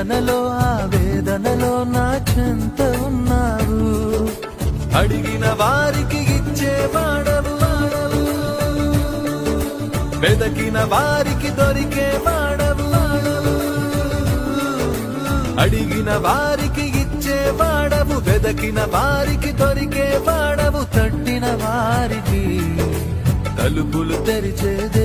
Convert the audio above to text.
వేదనలో ఆవేదనలో నా చెంత ఉన్నావు. అడిగిన వారికి ఇచ్చేవాడవు, వెదకిన వారికి దొరికేవాడవు. అడిగిన వారికి ఇచ్చేవాడవు, వెదకిన వారికి దొరికేవాడవు. తట్టిన వారికి తలుపులు తెరిచేదే